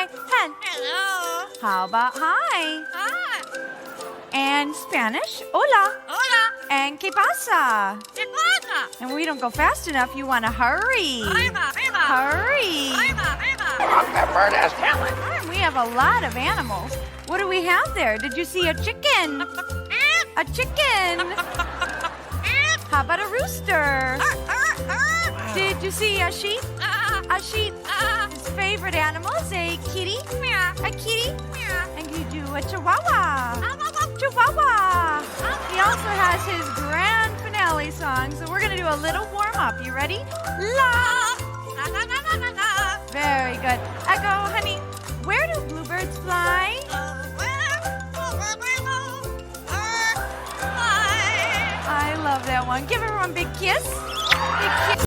Hi. Hen. Hello. How about hi? Hi. And Spanish, hola. Hola. And ¿qué pasa? ¿Qué pasa? And we don't go fast enough. You want to hurry. Arriba, arriba. Hurry. Arriba, arriba. That bird has talent. We have a lot of animals. What do we have there? Did you see a chicken? A chicken. How about a rooster? Did you see a sheep? A sheep. His favorite animal is a kitty. A kitty. And you do a chihuahua. Chihuahua. He also has his grand finale song. So we're going to do a little warm up. You ready? La. Very good. Echo, honey. Where do bluebirds fly? I love that one. Give everyone a big kiss.